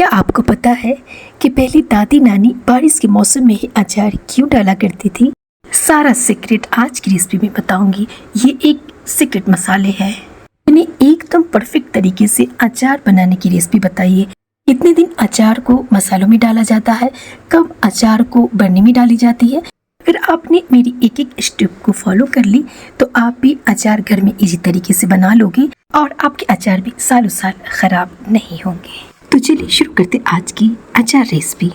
क्या आपको पता है कि पहली दादी नानी बारिश के मौसम में ही अचार क्यों डाला करती थी? सारा सीक्रेट आज की रेसिपी में बताऊंगी। ये एक सीक्रेट मसाले है। मैंने एकदम परफेक्ट तरीके से अचार बनाने की रेसिपी बताई है। कितने दिन अचार को मसालों में डाला जाता है, कब अचार को बरनी में डाली जाती है। अगर आपने मेरी एक एक स्टेप को फॉलो कर ली तो आप भी अचार घर में इजी तरीके से बना लोगे और आपके अचार भी सालों साल खराब नहीं होंगे। तो चलिए शुरू करते आज की अचार रेसिपी।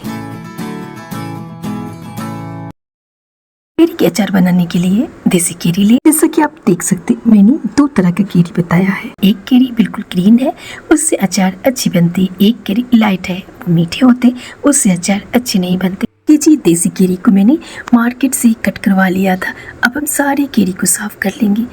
केरी के अचार बनाने के लिए देसी केरी ले। जैसा कि आप देख सकते हैं, मैंने दो तरह का केरी बताया है। एक केरी बिल्कुल ग्रीन है, उससे अचार अच्छी बनती है। एक केरी लाइट है, मीठे होते, उससे अचार अच्छे नहीं बनते। ये जी देसी केरी को मैंने मार्केट से कट करवा लिया था। अब हम सारी केरी को साफ कर लेंगे।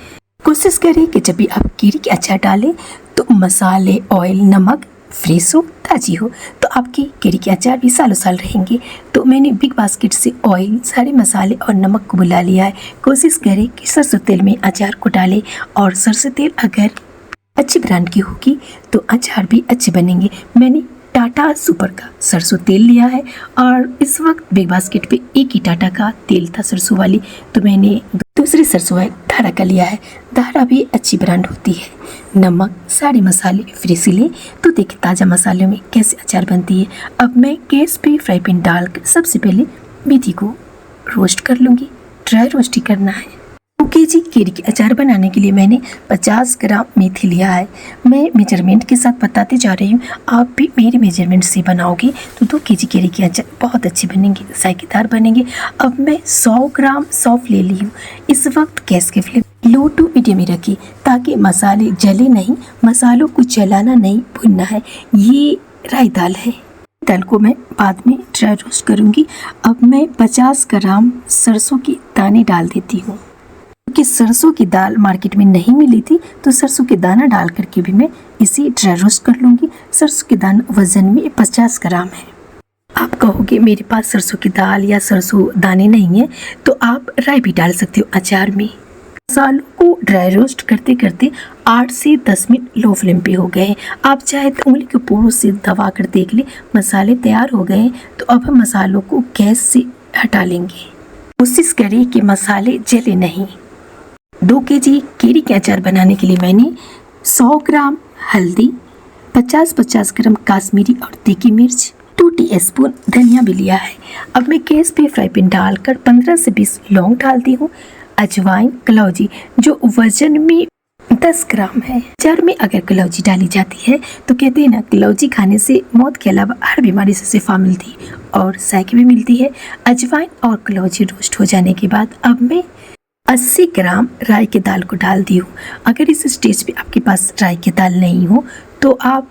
कोशिश करें कि जब भी आप केरी के अचार डालें तो मसाले, ऑयल, नमक फ्रेश हो, ताजी हो, तो आपकी केरी के अचार भी सालों साल रहेंगे। तो मैंने बिग बास्केट से ऑयल, सारे मसाले और नमक को बुला लिया है। कोशिश करें कि सरसों तेल में अचार को डालें और सरसों तेल अगर अच्छी ब्रांड की होगी तो अचार भी अच्छे बनेंगे। मैंने टाटा सुपर का सरसों तेल लिया है और इस वक्त बिग बास्केट पे एक ही टाटा का तेल था सरसों वाली, तो मैंने दूसरी सरसों ऑयल धारा का लिया है। धारा भी अच्छी ब्रांड होती है। नमक, सारे मसाले फ्रेश ले। तो देखिए ताज़ा मसालों में कैसे अचार बनती है। अब मैं गैस पे फ्राई पैन डालकर सबसे पहले मेथी को रोस्ट कर लूँगी। ड्राई रोस्ट ही करना है। 2 केजी केरी के अचार बनाने के लिए मैंने 50 ग्राम मेथी लिया है। मैं मेजरमेंट के साथ बताते जा रही हूँ, आप भी मेरे मेजरमेंट से बनाओगे तो 2 केजी केरी के अचार बहुत अच्छे बनेंगे, जायकेदार बनेंगे। अब मैं 100 ग्राम सौंफ ले ली हूँ। इस वक्त गैस के फ्लेम लो टू मीडियम में रखिए ताकि मसाले जले नहीं। मसालों को जलाना नहीं, भुनना है। ये राई दाल है। दाल को मैं बाद में ड्राई रोस्ट करूँगी। अब मैं 50 ग्राम सरसों के दाने डाल देती हूँ। क्योंकि सरसों की दाल मार्केट में नहीं मिली थी तो सरसों के दाना डाल करके भी मैं इसे ड्राई रोस्ट कर लूँगी। सरसों के दाना वजन में 50 ग्राम है। आप कहोगे मेरे पास सरसों की दाल या सरसों दाने नहीं है, तो आप राई भी डाल सकते हो अचार में। मसालों को ड्राई रोस्ट करते करते 8 से 10 मिनट लो फ्लेम पे हो गए। आप चाहे तो उंगली के पोरों से दबा कर देख ले, मसाले तैयार हो गए। तो अब हम मसालों को गैस से हटा लेंगे। कोशिश करें कि मसाले जले नहीं। 2 केजी केरी के अचार बनाने के लिए मैंने 100 ग्राम हल्दी, 50 ग्राम काश्मीरी और तीखी मिर्च, 2 टीस्पून धनिया भी लिया है। अब मैं गैस पे फ्राई पैन डालकर 15 से 20 लौंग डालती हूँ। अजवाइन, कलौजी जो वजन में 10 ग्राम है। अचार में अगर कलौजी डाली जाती है तो कहते हैं ना, कलौजी खाने से मौत के अलावा हर बीमारी से शिफा मिलती है और सेहत भी मिलती है। अजवाइन और कलौजी रोस्ट हो जाने के बाद अब मैं 80 ग्राम राई की दाल को डाल दी हूँ। अगर इस स्टेज पे आपके पास राई की दाल नहीं हो तो आप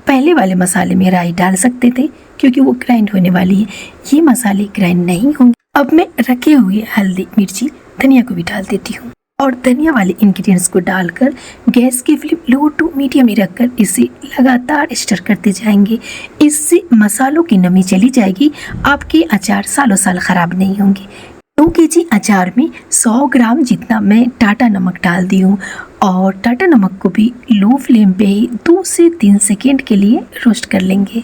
पहले वाले मसाले में राई डाल सकते थे, क्योंकि वो ग्राइंड होने वाली है। ये मसाले ग्राइंड नहीं होंगे। अब मैं रखे हुए हल्दी, मिर्ची, धनिया को भी डाल देती हूँ और धनिया वाले इंग्रेडिएंट्स को डालकर गैस की फ्लेम लो टू मीडियम में रखकर इसे लगातार स्टर करते जाएंगे। इससे मसालों की नमी चली जाएगी। आपके अचार सालों साल खराब नहीं होंगे। 2 केजी अचार में 100 ग्राम जितना मैं टाटा नमक डाल दी हूँ और टाटा नमक को भी लो फ्लेम पे ही 2 से 3 सेकेंड के लिए रोस्ट कर लेंगे।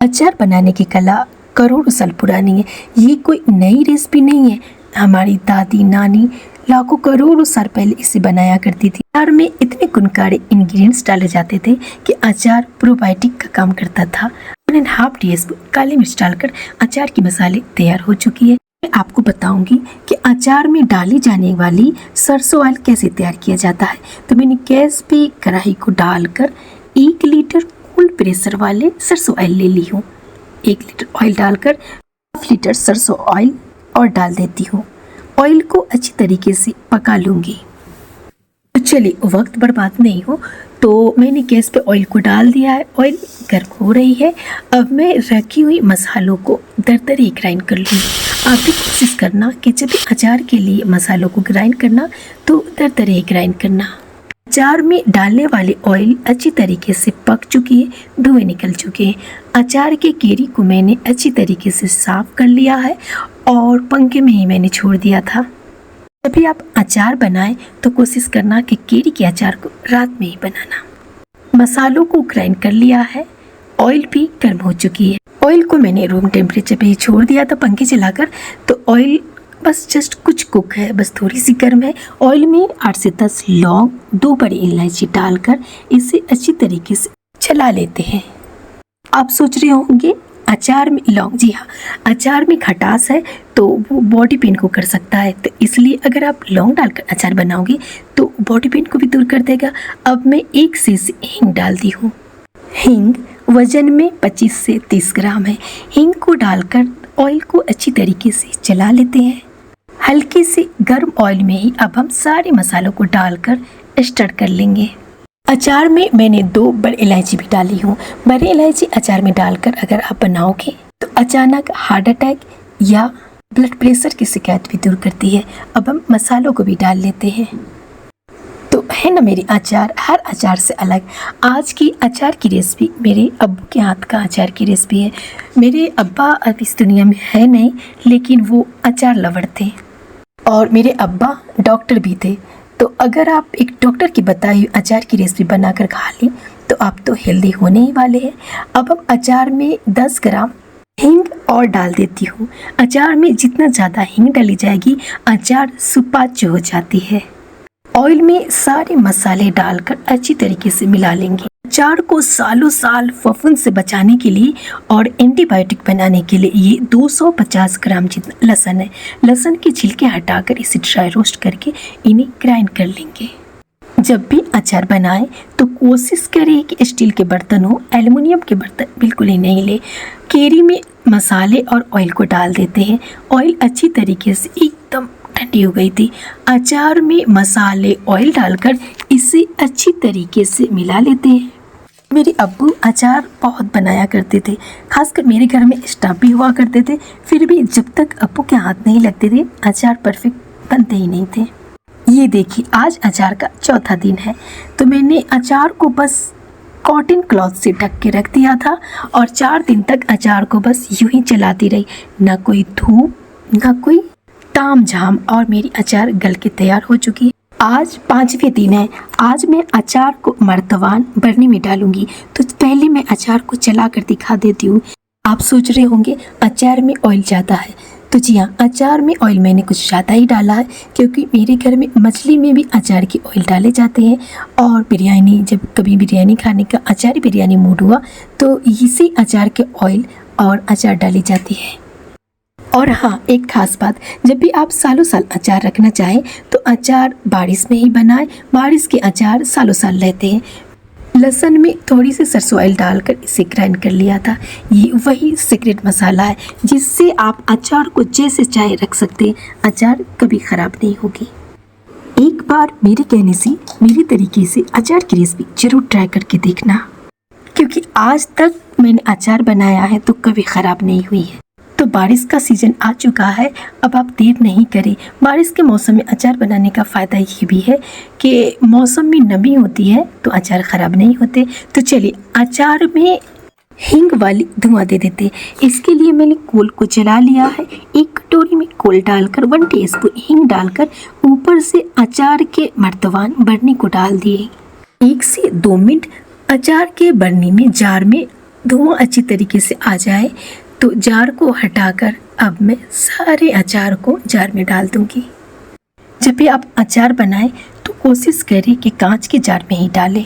अचार बनाने की कला करोड़ों साल पुरानी है। ये कोई नई रेसिपी नहीं है। हमारी दादी नानी लाखों करोड़ों साल पहले इसे बनाया करती थी। अचार में इतने गुणकारी इंग्रेडिएंट्स डाले जाते थे कि अचार प्रोबायोटिक का काम करता था। 1.5 टीस्पून काली मिर्च डालकर अचार की मसाले तैयार हो चुकी है। मैं आपको बताऊंगी कि अचार में डाली जाने वाली सरसों ऑयल कैसे तैयार किया जाता है। तो मैंने गैस पे कढ़ाई को डालकर 1 लीटर फुल प्रेशर वाले सरसों ऑयल ले ली हूँ। 1 लीटर ऑयल डालकर 1/2 लीटर सरसों ऑयल और डाल देती हूँ। ऑयल को अच्छी तरीके से पका लूँगी। तो चलिए वक्त बर्बाद नहीं हो, तो मैंने गैस पे ऑयल को डाल दिया है। ऑयल गर्म हो रही है। अब मैं रखी हुई मसालों को दरदरे ग्राइंड कर लूँगी। आप भी कोशिश करना कि जब भी अचार के लिए मसालों को ग्राइंड करना तो दरदरे ग्राइंड करना। अचार में डालने वाले ऑयल अच्छी तरीके से पक चुकी है, धुएं निकल चुके हैं। अचार के केरी को मैंने अच्छी तरीके से साफ कर लिया है और पंखे में ही मैंने छोड़ दिया था। जब भी आप अचार बनाएं तो कोशिश करना कि केरी के अचार को रात में ही बनाना। मसालों को ग्राइंड कर लिया है ऑयल भी गर्म हो चुकी है। ऑयल को मैंने रूम टेम्परेचर पे ही छोड़ दिया था पंखे चलाकर, तो ऑयल बस जस्ट कुछ कुक है, बस थोड़ी सी गर्म है। ऑयल में 8 से 10 लौंग, 2 बड़ी इलायची डालकर इसे अच्छी तरीके से चला लेते हैं। आप सोच रहे होंगे अचार में लौंग, जी हाँ, अचार में खटास है तो वो बॉडी पेन को कर सकता है, तो इसलिए अगर आप लौंग डालकर अचार बनाओगे तो बॉडी पेन को भी दूर कर देगा। अब मैं 1 शीशी हींग डालती हूँ। हींग वजन में 25 से 30 ग्राम है। हींग को डालकर ऑयल को अच्छी तरीके से चला लेते हैं। हल्के से गर्म ऑयल में ही अब हम सारे मसालों को डालकर स्टार्ट कर लेंगे। अचार में मैंने 2 बड़ी इलायची भी डाली हूँ। बड़ी इलायची अचार में डालकर अगर आप बनाओगे तो अचानक हार्ट अटैक या ब्लड प्रेशर की शिकायत भी दूर करती है। अब हम मसालों को भी डाल लेते हैं। तो है ना मेरी अचार हर अचार से अलग। आज की अचार की रेसिपी मेरे अब्बू के हाथ का अचार की रेसिपी है। मेरे अब्बा अब इस दुनिया में है नहीं, लेकिन वो अचार लवर थे और मेरे अब्बा डॉक्टर भी थे। तो अगर आप एक डॉक्टर की बताई हुई अचार की रेसिपी बनाकर खा लें तो आप तो हेल्दी होने ही वाले हैं। अब हम अचार में 10 ग्राम हींग और डाल देती हूँ। अचार में जितना ज़्यादा हींग डाली जाएगी अचार सुपाच्य हो जाती है। ऑयल में सारे मसाले डालकर अच्छी तरीके से मिला लेंगे। अचार को सालों साल फफूंद से बचाने के लिए और एंटीबायोटिक बनाने के लिए ये 250 ग्राम जितना लहसुन है। लहसुन के छिलके हटाकर इसे ड्राई रोस्ट करके इन्हें ग्राइंड कर लेंगे। जब भी अचार बनाएं तो कोशिश करें कि स्टील के बर्तन हो, एल्युमिनियम के बर्तन बिल्कुल ही नहीं ले। केरी में मसाले और ऑयल को डाल देते हैं। ऑयल अच्छी तरीके से एकदम ठंडी हो गई थी। अचार में मसाले ऑयल डालकर इसे अच्छी तरीके से मिला लेते हैं। मेरे अब्बू अचार बहुत बनाया करते थे, खासकर मेरे घर में स्टाफ भी हुआ करते थे। फिर भी जब तक अब्बू के हाथ नहीं लगते थे अचार परफेक्ट बनते ही नहीं थे। ये देखिए आज अचार का चौथा दिन है, तो मैंने अचार को बस कॉटन क्लॉथ से ढक के रख दिया था और 4 दिन तक अचार को बस यूं ही चलाती रही। ना कोई धूप ना कोई ताम झाम और मेरी अचार गल के तैयार हो चुकी है। आज 5वें दिन है। आज मैं अचार को मर्तबान बरनी में डालूंगी, तो पहले मैं अचार को चला कर दिखा देती हूँ। आप सोच रहे होंगे अचार में ऑयल ज़्यादा है, तो जी हाँ, अचार में ऑयल मैंने कुछ ज़्यादा ही डाला है, क्योंकि मेरे घर में मछली में भी अचार की ऑयल डाले जाते हैं। और बिरयानी, जब कभी बिरयानी खाने का अचारी बिरयानी मूड हुआ तो इसी अचार के ऑयल और अचार डाली जाती है। और हाँ, एक खास बात, जब भी आप सालों साल अचार रखना चाहें तो अचार बारिश में ही बनाएं। बारिश के अचार सालों साल रहते हैं। लहसुन में थोड़ी सी सरसों ऑयल डालकर इसे ग्राइंड कर लिया था। ये वही सीक्रेट मसाला है जिससे आप अचार को जैसे चाहे रख सकते हैं, अचार कभी ख़राब नहीं होगी। एक बार मेरे कहने से मेरे तरीके से अचार की रेसिपी जरूर ट्राई करके देखना, क्योंकि आज तक मैंने अचार बनाया है तो कभी ख़राब नहीं हुई है। तो बारिश का सीज़न आ चुका है, अब आप देर नहीं करें। बारिश के मौसम में अचार बनाने का फ़ायदा ये भी है कि मौसम में नमी होती है तो अचार ख़राब नहीं होते। तो चलिए अचार में हींग वाली धुआं दे देते। इसके लिए मैंने कोल को जला लिया है। एक कटोरी में कोल डालकर 1 टीस्पून हींग डालकर ऊपर से अचार के मर्तबान बरनी को डाल दिए। 1 से 2 मिनट अचार के बरनी में जार में धुआं अच्छी तरीके से आ जाए तो जार को हटाकर अब मैं सारे अचार को जार में डाल दूंगी। जब भी आप अचार बनाएं तो कोशिश करें कि कांच के जार में ही डालें।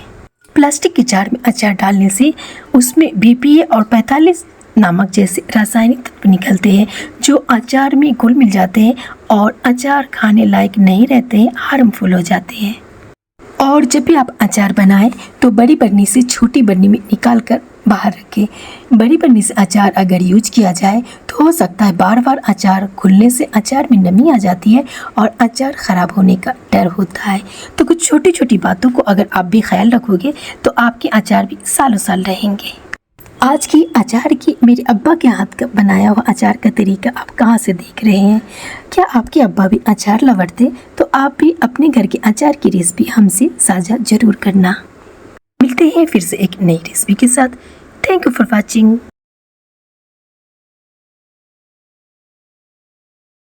प्लास्टिक के जार में अचार डालने से उसमें BPA और 45 नामक जैसे रासायनिक तत्व निकलते हैं जो अचार में घुल मिल जाते हैं और अचार खाने लायक नहीं रहते हैं, हार्मफुल हो जाते हैं। और जब भी आप अचार बनाएं तो बड़ी बरनी से छोटी बरनी में निकाल कर बाहर रखें। बड़ी बरनी से अचार अगर यूज किया जाए तो हो सकता है बार बार अचार खुलने से अचार में नमी आ जाती है और अचार ख़राब होने का डर होता है। तो कुछ छोटी छोटी बातों को अगर आप भी ख्याल रखोगे तो आपके अचार भी सालों साल रहेंगे। आज की अचार की मेरे अब्बा के हाथ का बनाया हुआ अचार का तरीका आप कहाँ से देख रहे हैं? क्या आपके अब्बा भी अचार लवर थे? तो आप भी अपने घर के अचार की रेसिपी हमसे साझा जरूर करना। मिलते हैं फिर से एक नई रेसिपी के साथ। Thank you for watching.